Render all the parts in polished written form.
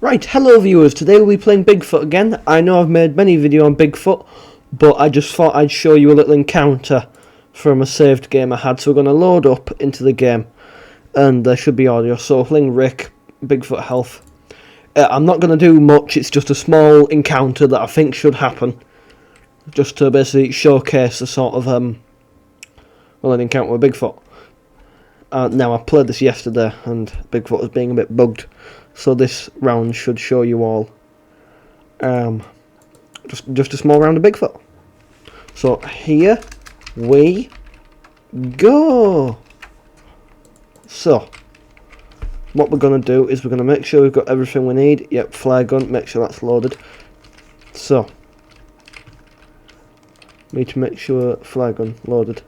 Right, hello viewers, today we'll be playing Bigfoot again. I know I've made many videos on Bigfoot, but I just thought I'd show you a little encounter from a saved game I had. So we're going to load up into the game, and there should be audio. So fling Rick, Bigfoot health. I'm not going to do much, it's just a small encounter that I think should happen. Just to basically showcase the sort of, an encounter with Bigfoot. Now, I played this yesterday, and Bigfoot was being a bit bugged. So this round should show you all just a small round of Bigfoot. So here we go. So what we're going to do is we're going to make sure we've got everything we need. Yep, flare gun, make sure that's loaded. So need to make sure flare gun loaded.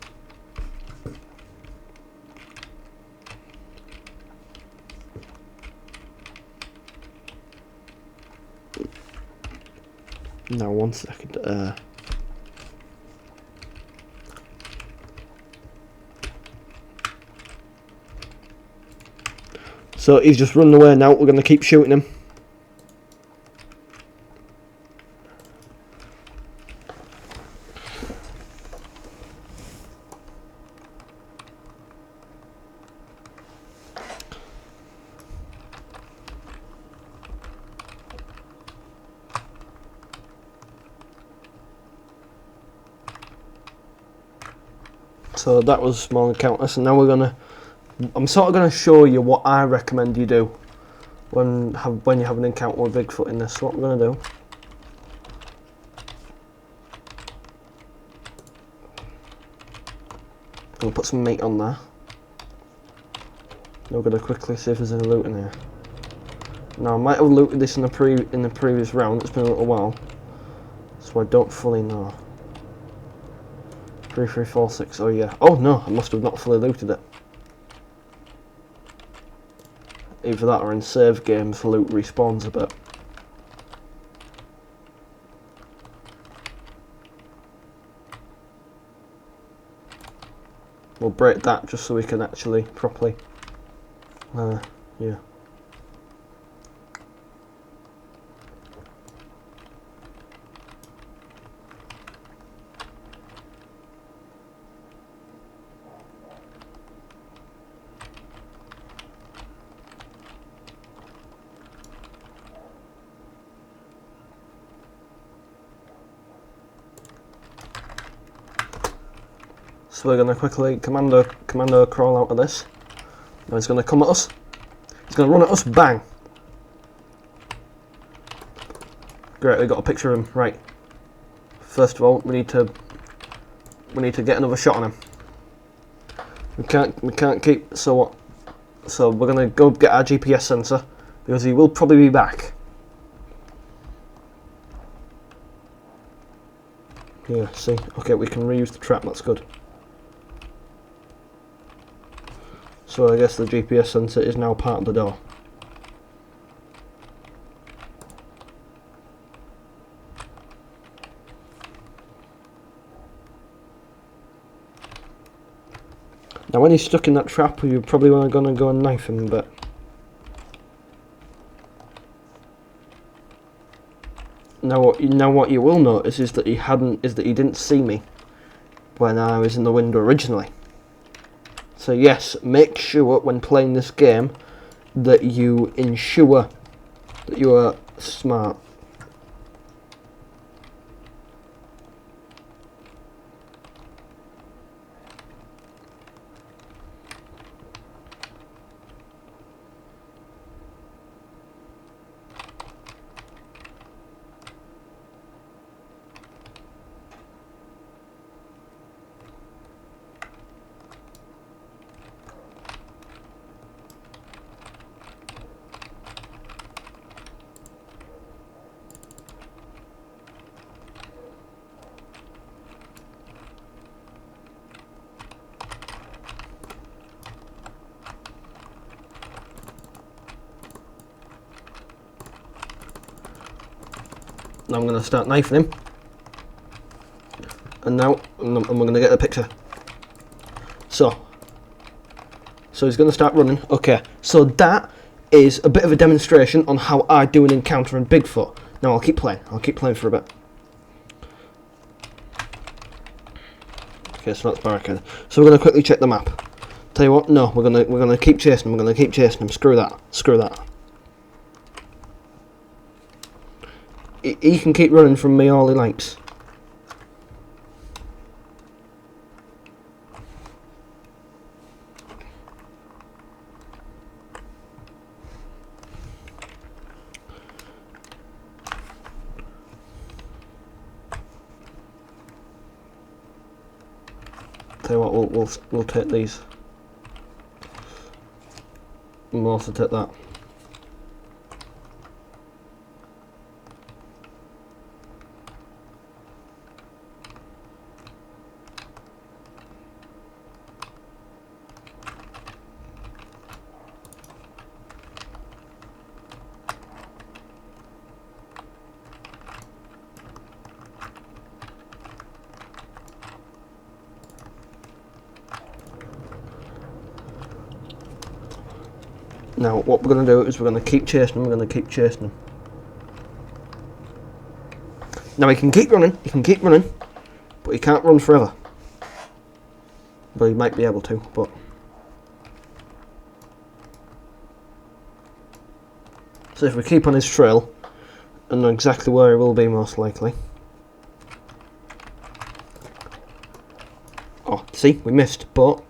Now, 1 second. So he's just running away now. We're going to keep shooting him. So that was a small encounter. So now I'm sort of gonna show you what I recommend you do when you have an encounter with Bigfoot in this. So what we're gonna do, I'm gonna put some meat on there. Now we're gonna quickly see if there's any loot in here. Now I might have looted this in the previous round. It's been a little while, so I don't fully know. 3346. Oh yeah. Oh no, I must have not fully looted it. Either that or in save games, loot respawns a bit. We'll break that just so we can actually properly. Yeah. So we're going to quickly commando crawl out of this. Now he's going to come at us. He's going to run at us. Bang! Great, we got a picture of him. Right. First of all, we need to get another shot on him. We can't keep. So what? So we're going to go get our GPS sensor because he will probably be back. Yeah. See. Okay, we can reuse the trap. That's good. So I guess the GPS sensor is now part of the door. Now when he's stuck in that trap, you're probably going to go and knife him a bit. Now what you will notice is that he didn't see me when I was in the window originally. So yes, make sure when playing this game that you ensure that you are smart. Now I'm going to start knifing him, and we're going to get a picture. So he's going to start running. Okay, so that is a bit of a demonstration on how I do an encounter in Bigfoot. Now I'll keep playing for a bit. Okay, so that's barricaded. So we're going to quickly check the map. Tell you what, no, we're gonna keep chasing him. We're gonna keep chasing him. Screw that. Screw that. He can keep running from me all he likes. Tell you what, we'll take these. We'll also take that. Now, what we're going to do is we're going to keep chasing him, we're going to keep chasing him. Now, he can keep running, but he can't run forever. But he might be able to, but... So if we keep on his trail, and know exactly where he will be most likely. Oh, see, we missed, but...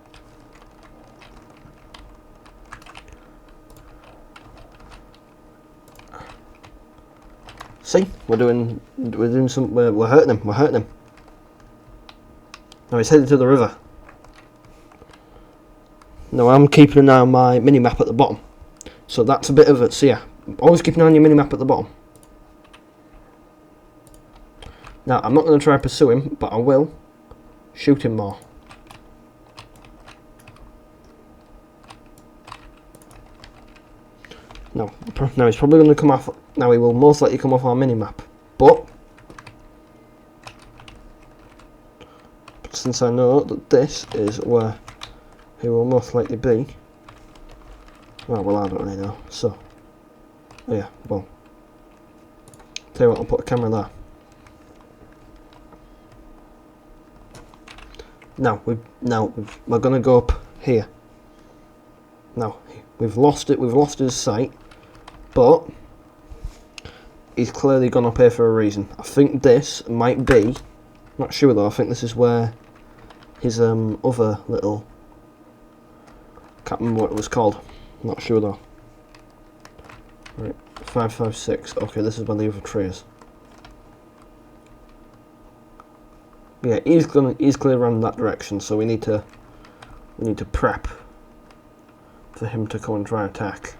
See, we're doing some. We're hurting him. We're hurting him. Now he's headed to the river. Now I'm keeping an eye on my mini map at the bottom. So that's a bit of it. So yeah, always keep an eye on your mini map at the bottom. Now I'm not going to try to pursue him, but I will shoot him more. Now he's probably going to come off. Now he will most likely come off our mini-map, but since I know that this is where he will most likely be, well I don't really know, so, oh yeah, well, tell you what, I'll put a camera there. Now, we're going to go up here. Now, we've lost his sight, but he's clearly gone up here for a reason. I think this might be, not sure though, I think this is where his other little, can't remember what it was called, not sure though. Right, 556, okay, this is where the other tree is. Yeah, he's clearly running that direction, so we need to prep for him to come and try and attack.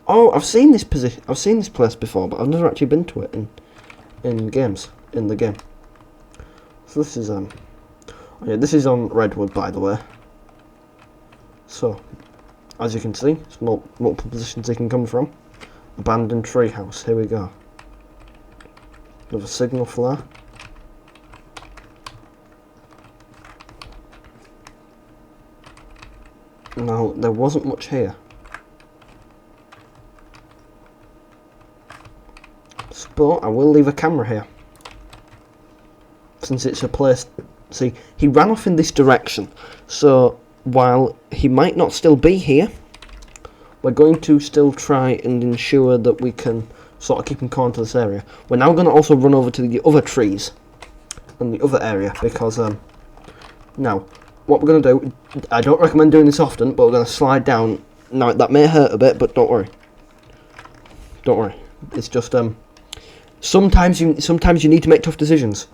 Oh, I've seen this position. I've seen this place before, but I've never actually been to it in the game. So this is oh yeah, this is on Redwood, by the way. So, as you can see, it's multiple positions they can come from. Abandoned treehouse. Here we go. Another signal flare. Now, there wasn't much here. But I will leave a camera here. Since it's a place... See, he ran off in this direction. So, while he might not still be here, we're going to still try and ensure that we can sort of keep him calm to this area. We're now going to also run over to the other trees in the other area because now what we're going to do, I don't recommend doing this often, but we're going to slide down. Now that may hurt a bit, but don't worry, it's just sometimes you need to make tough decisions.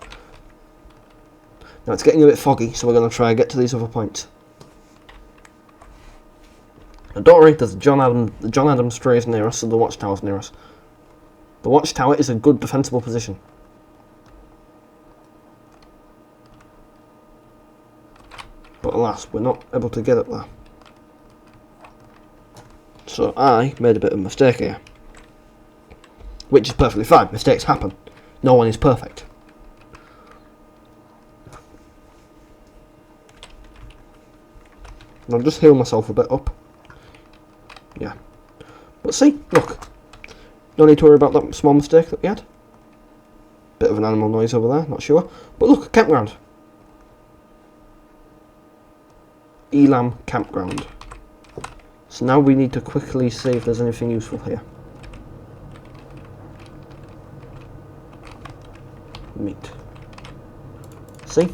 Now it's getting a bit foggy, so we're going to try and get to these other points. Now don't worry, there's the John Adams tree is near us, so the watchtower's near us. The watchtower is a good defensible position. But alas, we're not able to get up there. So I made a bit of a mistake here. Which is perfectly fine, mistakes happen. No one is perfect. And I'll just heal myself a bit up. Yeah. But see, look. No need to worry about that small mistake that we had. Bit of an animal noise over there, not sure. But look, a campground. Elam campground. So now we need to quickly see if there's anything useful here. Meat. See?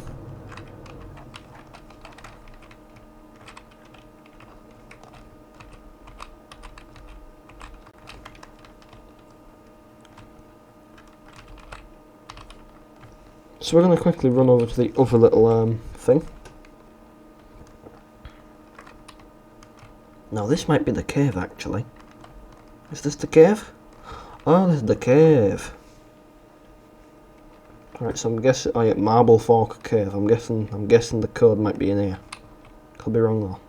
So we're going to quickly run over to the other little thing. Now this might be the cave actually. Is this the cave? Oh, this is the cave. Right, so I'm guessing, oh yeah, Marble Fork Cave. I'm guessing the code might be in here. Could be wrong though.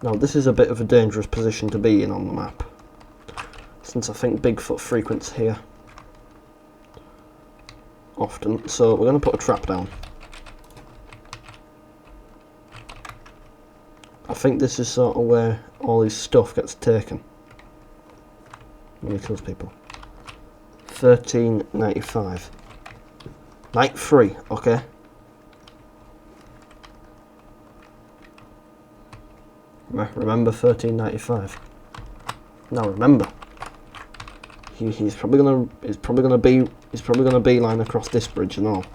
Now this is a bit of a dangerous position to be in on the map, since I think Bigfoot frequents here often, so we're going to put a trap down. I think this is sort of where all his stuff gets taken when he kills people. 1395. Night 3, okay. Remember 1395. Now remember, he's probably gonna beeline across this bridge and all.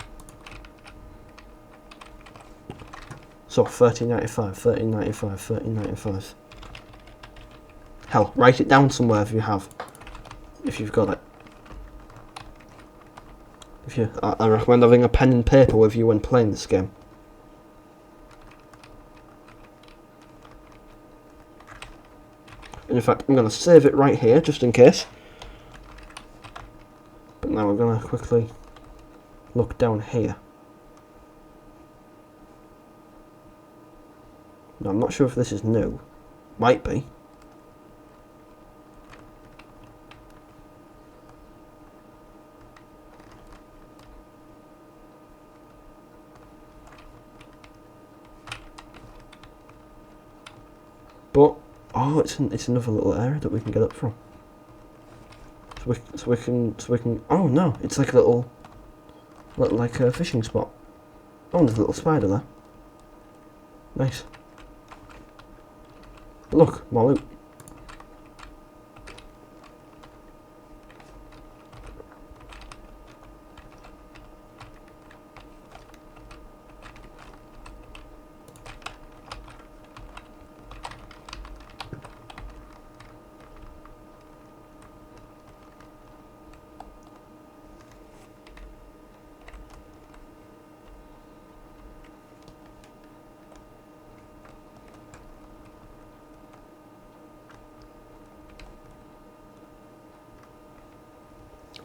So 1395, 1395, 1395. Hell, write it down somewhere if you've got it. I recommend having a pen and paper with you when playing this game. And in fact, I'm going to save it right here, just in case. But now we're going to quickly look down here. Now, I'm not sure if this is new. Might be. But oh, it's another little area that we can get up from. So we can. Oh no, it's like a little like a fishing spot. Oh, and there's a little spider there. Nice. Look, more loot.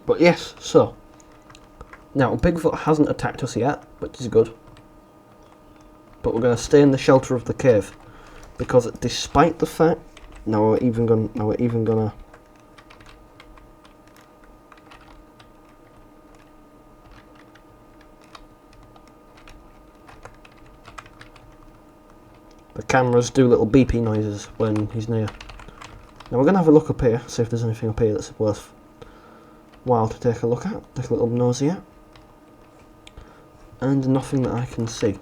But yes, so now Bigfoot hasn't attacked us yet, which is good. But we're going to stay in the shelter of the cave because, despite the fact, now we're even gonna. The cameras do little beepy noises when he's near. Now we're going to have a look up here, see if there's anything up here that's worthwhile to take a look at, take a little nosy at. And nothing that I can see.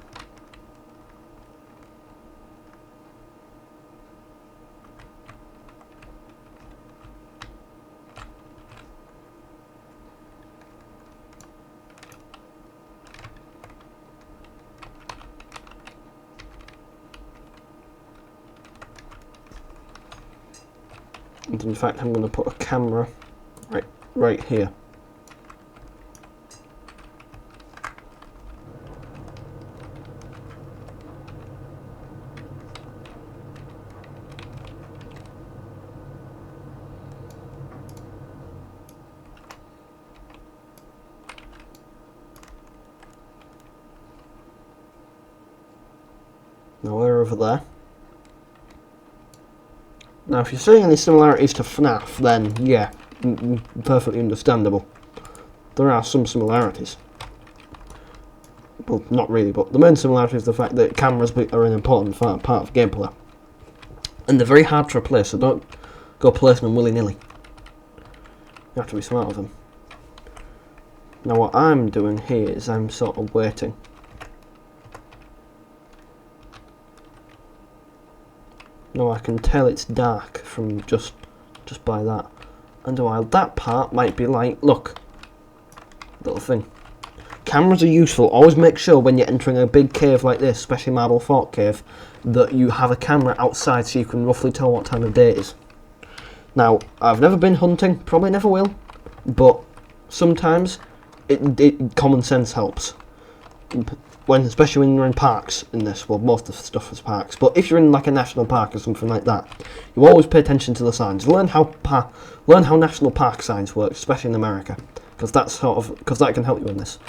And in fact, I'm going to put a camera right here. Now we're over there. Now if you're seeing any similarities to FNAF, then yeah, perfectly understandable. There are some similarities. well, not really, but the main similarity is the fact that cameras are an important part of gameplay. And they're very hard to replace, so don't go placing them willy-nilly. You have to be smart with them. Now what I'm doing here is I'm sort of waiting. Now I can tell it's dark from just by that. And while that part might be light, look, little thing. Cameras are useful. Always make sure when you're entering a big cave like this, especially Marble Fort Cave, that you have a camera outside so you can roughly tell what time of day it is. Now, I've never been hunting, probably never will, but sometimes common sense helps. Especially when you're in parks in this, well, most of the stuff is parks, but if you're in like a national park or something like that, you always pay attention to the signs. Learn how national park signs work, especially in America, because that can help you in this.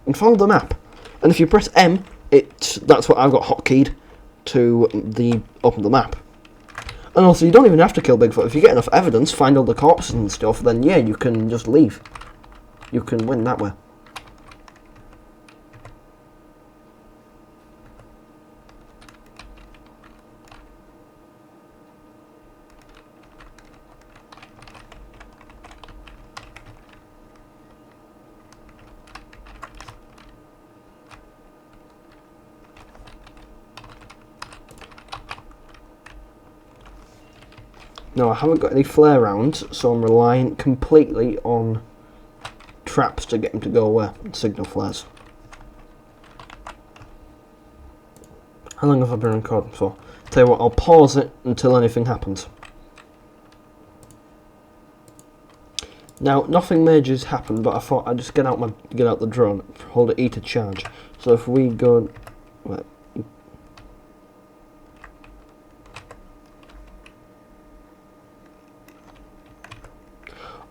And follow the map. And if you press M, that's what I've got hotkeyed to open the map. And also, you don't even have to kill Bigfoot. If you get enough evidence, find all the corpses and stuff, then yeah, you can just leave. You can win that way. No, I haven't got any flare rounds, so I'm relying completely on traps to get him to go away, and signal flares. How long have I been recording for? Tell you what, I'll pause it until anything happens. Now, nothing major's happened, but I thought I'd just get out the drone, hold it E to charge. So if we go... Wait,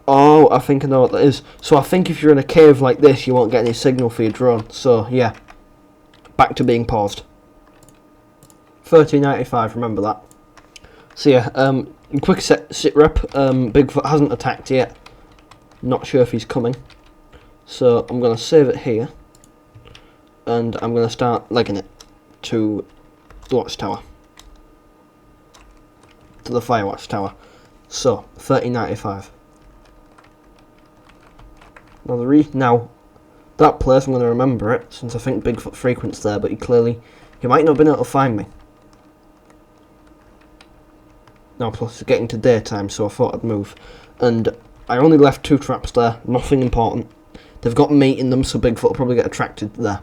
oh, I think I know what that is. So I think if you're in a cave like this, you won't get any signal for your drone. So, yeah. Back to being paused. 1395, remember that. So yeah, quick sit rep. Bigfoot hasn't attacked yet. Not sure if he's coming. So I'm going to save it here. And I'm going to start legging it to the watchtower. To the fire watchtower. So, 1395. Now, that place, I'm going to remember it, since I think Bigfoot frequents there, but he might not have been able to find me. Now, plus it's getting to daytime, so I thought I'd move. And I only left 2 traps there, nothing important. They've got meat in them, so Bigfoot will probably get attracted there.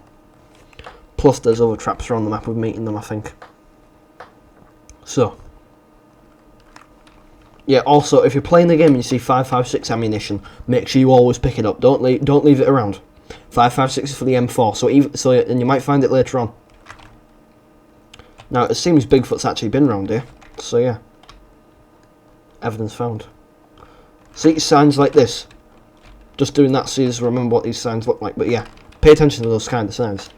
Plus, there's other traps around the map with meat in them, I think. So. Yeah, also, if you're playing the game and you see 5.56 ammunition, make sure you always pick it up. Don't leave it around. 5.56 is for the M4, and you might find it later on. Now, it seems Bigfoot's actually been around here, so yeah. Evidence found. See signs like this. Just doing that so you just remember what these signs look like, but yeah, pay attention to those kind of signs.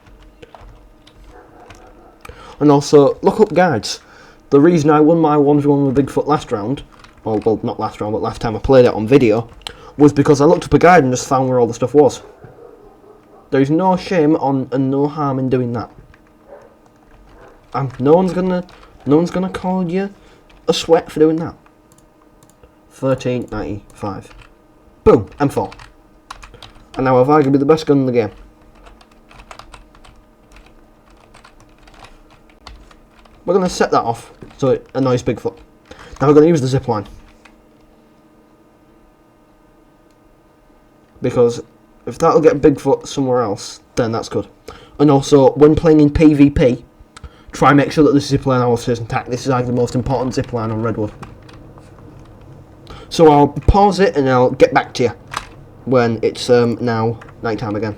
And also, look up guides. The reason I won my 1v1 with Bigfoot last round, well, not last round, but last time I played it on video, was because I looked up a guide and just found where all the stuff was. There is no shame and no harm in doing that. No one's gonna call you a sweat for doing that. 1395. Boom, M4. And now I've arguably the best gun in the game. We're going to set that off so it annoys Bigfoot. Now we're going to use the zipline. Because if that'll get Bigfoot somewhere else, then that's good. And also, when playing in PvP, try and make sure that the zipline also is intact. This is like the most important zipline on Redwood. So I'll pause it and I'll get back to you when it's now night time again.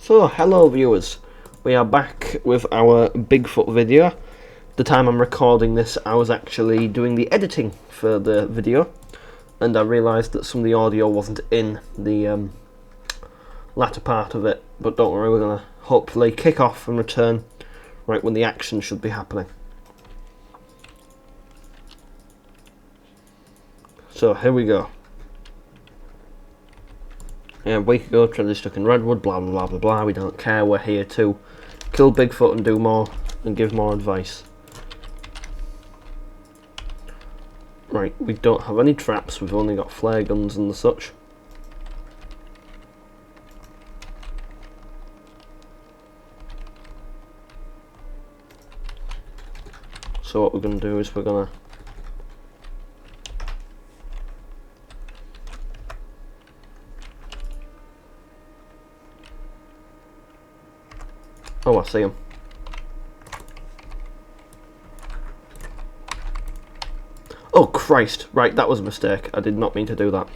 So, hello viewers, we are back with our Bigfoot video. The time I'm recording this, I was actually doing the editing for the video, and I realised that some of the audio wasn't in the latter part of it, but don't worry, we're going to hopefully kick off and return right when the action should be happening. So, here we go. Yeah, a week ago, Trevor stuck in Redwood, blah blah blah blah blah, we don't care, we're here to kill Bigfoot and do more, and give more advice. Right, we don't have any traps, we've only got flare guns and the such. So what we're going to do is we're going to oh, I see him. Oh Christ, right, that was a mistake. I did not mean to do that.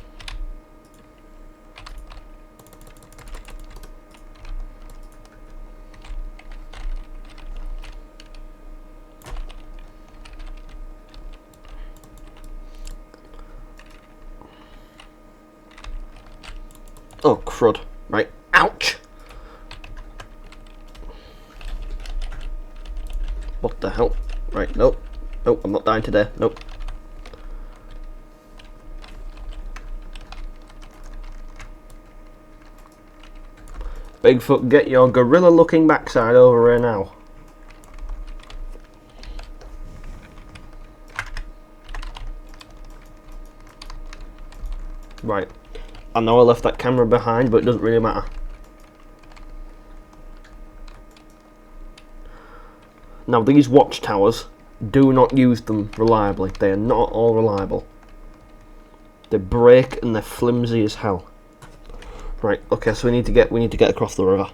Oh crud, right, ouch! What the hell? Right, nope. Nope, I'm not dying today. Nope. Bigfoot, get your gorilla looking backside over here now. Right. I know I left that camera behind, but it doesn't really matter. Now these watchtowers, do not use them reliably. They are not all reliable. They break and they're flimsy as hell. Right, okay, so we need to get across the river.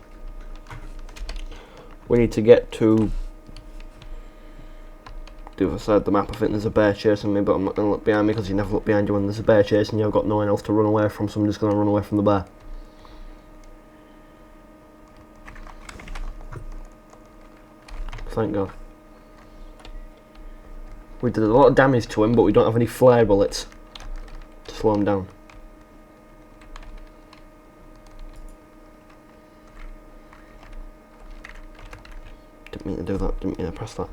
We need to get to the other side of the map. I think there's a bear chasing me, but I'm not going to look behind me because you never look behind you when there's a bear chasing you. I've got no one else to run away from, so I'm just going to run away from the bear. Thank God. We did a lot of damage to him, but we don't have any flare bullets to slow him down. Didn't mean to do that, didn't mean to press that.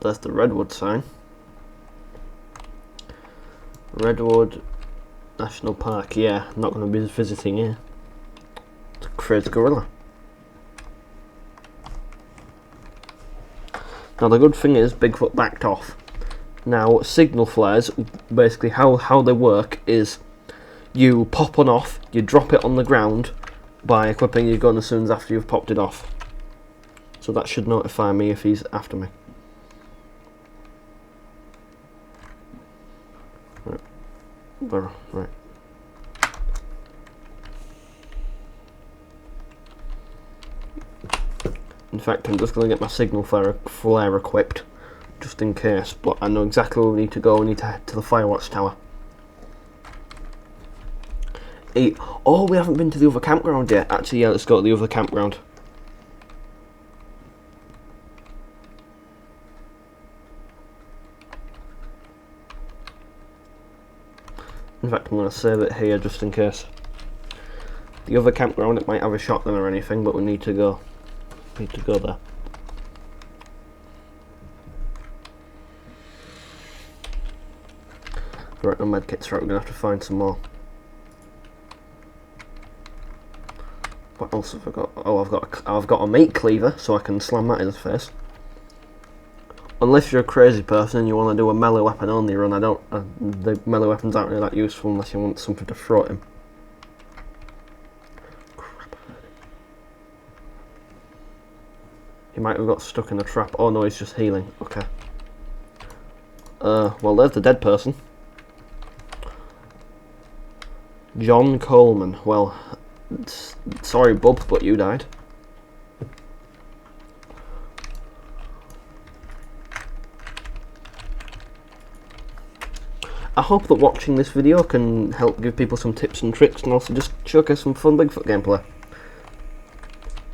There's the Redwood sign. Redwood National Park, yeah, I'm not going to be visiting here. It's a crazy gorilla. Now the good thing is Bigfoot backed off. Now signal flares, basically how they work is you pop one off, you drop it on the ground by equipping your gun as soon as after you've popped it off. So that should notify me if he's after me. Right. In fact, I'm just going to get my signal flare equipped, just in case, but I know exactly where we need to go. We need to head to the Firewatch Tower. Oh, we haven't been to the other campground yet. Actually, yeah, let's go to the other campground. In fact, I'm going to save it here just in case. The other campground, it might have a shotgun or anything, but we need to go. Need to go there. Right, no medkits. Right, we're going to have to find some more. What else have I got? Oh, I've got a meat cleaver, so I can slam that in his face. Unless you're a crazy person and you want to do a melee weapon only run, the melee weapons aren't really that useful unless you want something to throw at him. Crap. He might have got stuck in a trap. Oh no, he's just healing. Okay. Well, there's the dead person. John Coleman. Well, sorry bub, but you died. I hope that watching this video can help give people some tips and tricks, and also just showcase some fun Bigfoot gameplay.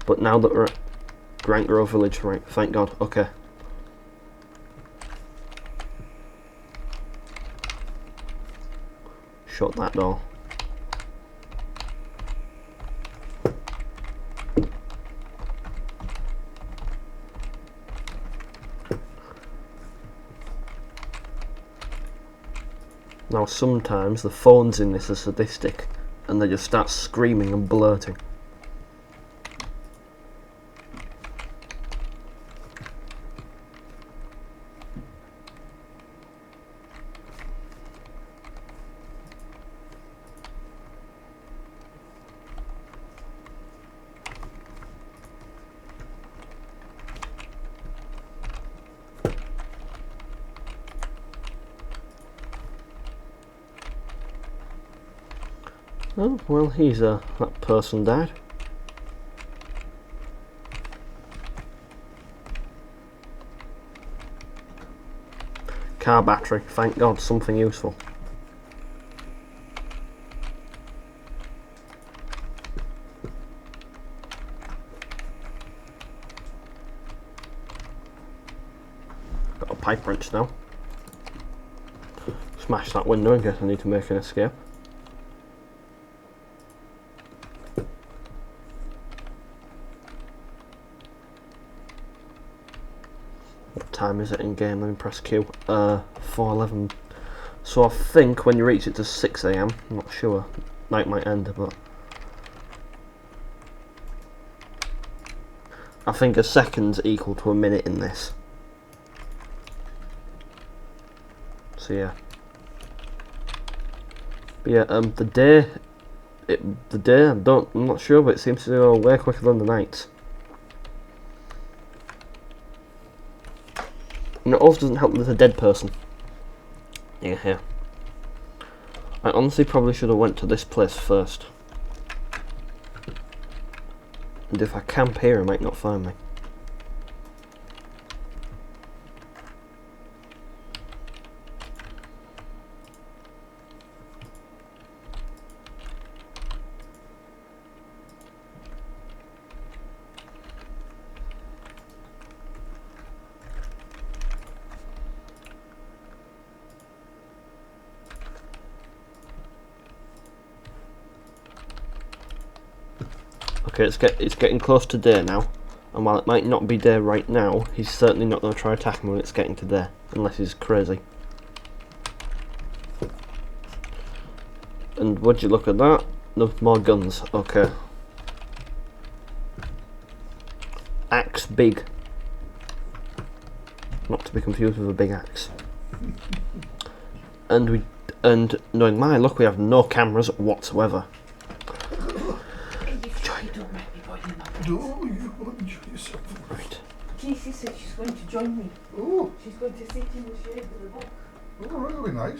But now that we're at Grant Grove Village, right, thank God, okay. Shut that door. Now sometimes the phones in this are sadistic and they just start screaming and blurting. Oh, well, that person died. Car battery, thank God, something useful. Got a pipe wrench now. Smash that window in case I need to make an escape. What time is it in game? Let me press Q. 4:11. So I think when you reach it to 6 AM, I'm not sure. Night might end, but I think a second's equal to a minute in this. So yeah. But yeah, the day I'm not sure, but it seems to go way quicker than the night. And it also doesn't help that there's a dead person. Yeah, here. I honestly probably should have went to this place first. And if I camp here, it might not find me. Okay, it's getting close to day now, and while it might not be day right now, he's certainly not going to try attacking me when it's getting to day, unless he's crazy. And would you look at that? No more guns. Okay. Axe big. Not to be confused with a big axe. And knowing my luck, we have no cameras whatsoever. No, you go and enjoy yourself. Right. Casey said she's going to join me. Oh, She's going to sit in the shade with a book. oh, right, that'll be nice.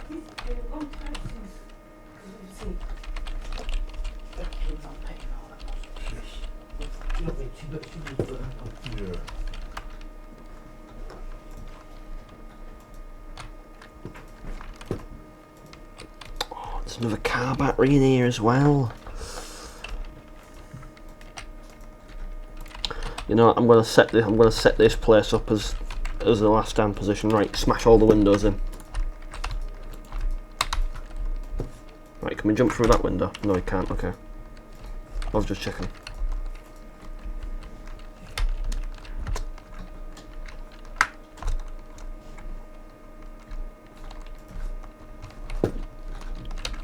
It's been a long time since, because you see, everything's on paper and all that. Yes. Lovely, but she was burned up. Yeah. Oh, there's another car battery in here as well. You know, I'm gonna set this place up as the last stand position. Right, smash all the windows in. Right, can we jump through that window? No, we can't. Okay, I was just checking.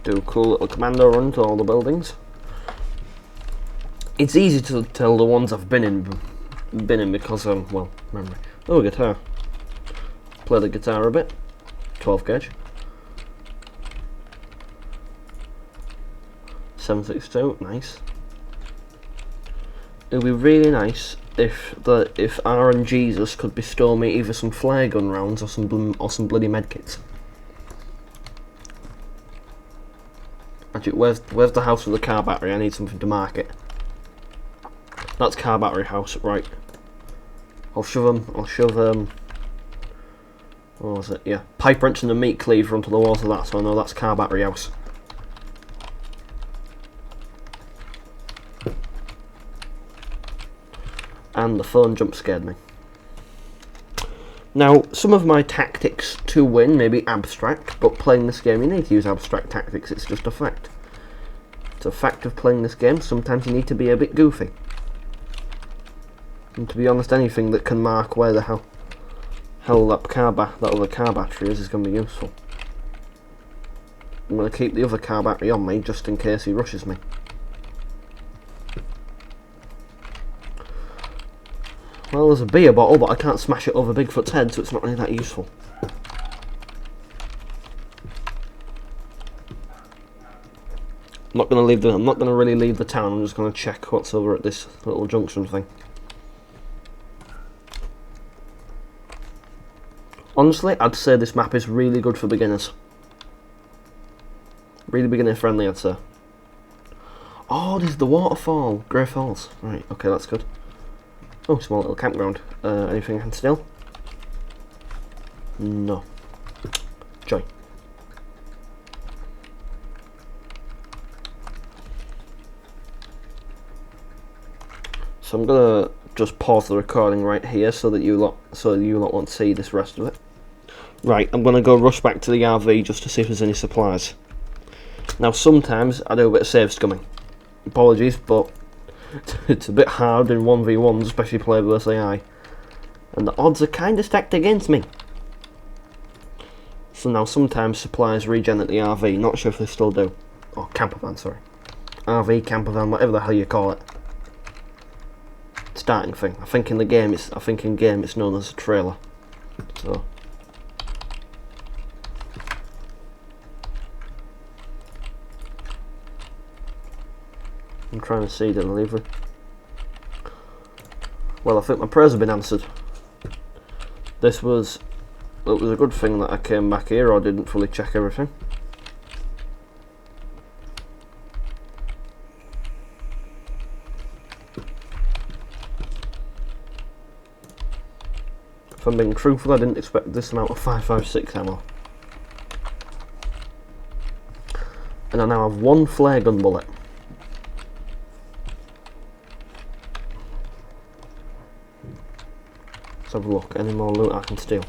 Do a cool little commando run to all the buildings. It's easy to tell the ones I've been in because well, memory. Oh, guitar. Play the guitar a bit. 12 gauge. 762, nice. It would be really nice if R and Jesus could bestow me either some flare gun rounds or some bloody medkits. Actually, where's the house with the car battery? I need something to mark it. That's car battery house, right. I'll shove What was it? Yeah. Pipe wrench and a meat cleaver onto the walls of that, so I know that's car battery house. And the phone jump scared me. Now, some of my tactics to win may be abstract, but playing this game you need to use abstract tactics, it's just a fact. It's a fact of playing this game, sometimes you need to be a bit goofy. And to be honest, anything that can mark where the hell that other car battery is going to be useful. I'm going to keep the other car battery on me just in case he rushes me. Well, there's a beer bottle, but I can't smash it over Bigfoot's head, so it's not really that useful. I'm not going to really leave the town. I'm just going to check what's over at this little junction thing. Honestly, I'd say this map is really good for beginners. Really beginner friendly, I'd say. Oh, there's the waterfall, Grey Falls. Right, okay, that's good. Oh, small little campground. Anything I can steal? No. Joy. So I'm gonna just pause the recording right here so that you lot won't see this rest of it. Right, I'm gonna go rush back to the RV just to see if there's any supplies. Now sometimes I do a bit of save scumming. Apologies, but it's a bit hard in 1v1s, especially player versus AI. And the odds are kinda stacked against me. So now sometimes supplies regen at the RV, not sure if they still do. Oh, camper van, sorry. RV, camper van, whatever the hell you call it. Starting thing. I think in game it's known as a trailer. So I'm trying to see delivery. Well, I think my prayers have been answered. It was a good thing that I came back here, or didn't fully check everything. If I'm being truthful, I didn't expect this amount of 5.56 ammo. And I now have one flare gun bullet. Let's have a look. Any more loot I can steal?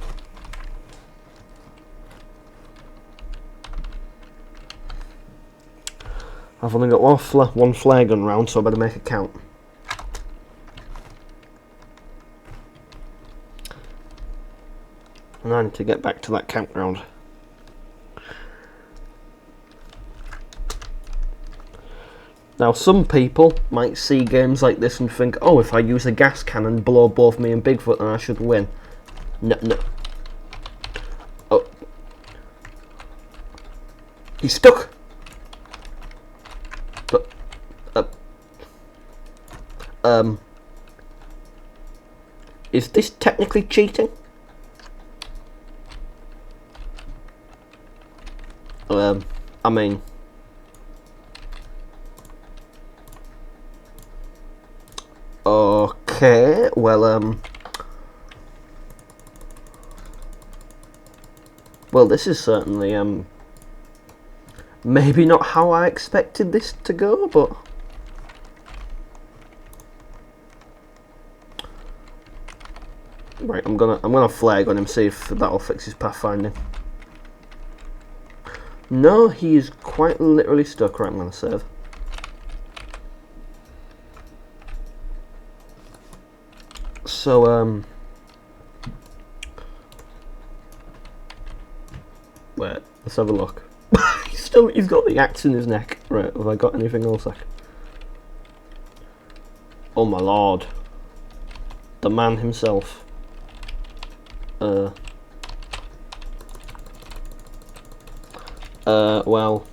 I've only got one flare gun round, so I better make it count. And I need to get back to that campground. Now, some people might see games like this and think, oh, if I use a gas cannon, blow both me and Bigfoot, then I should win. No. Oh. He's stuck! Is this technically cheating? I mean... Okay, well, well, this is certainly, maybe not how I expected this to go, but... Right, I'm gonna flag on him, see if that'll fix his pathfinding. No, he is quite literally stuck. Right, I'm gonna save. So, wait, let's have a look. He's got the axe in his neck. Right, have I got anything else? Oh my lord. The man himself. Well,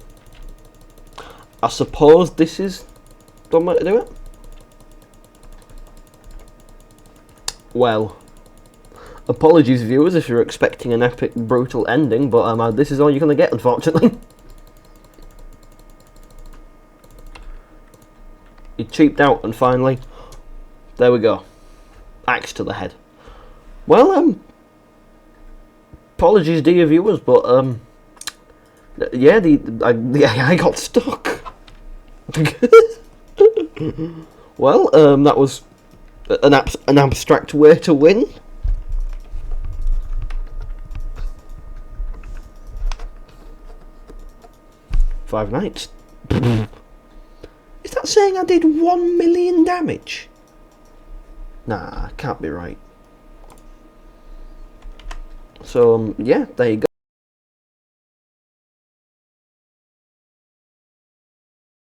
I suppose this is the way to do it. Well, apologies viewers if you're expecting an epic, brutal ending, but this is all you're going to get, unfortunately. He cheaped out, and finally, there we go. Axe to the head. Well, apologies, dear viewers, but yeah, the AI got stuck. Well, that was an abstract way to win. Five nights. Is that saying I did 1 million damage? Nah, can't be right. So, yeah, there you go.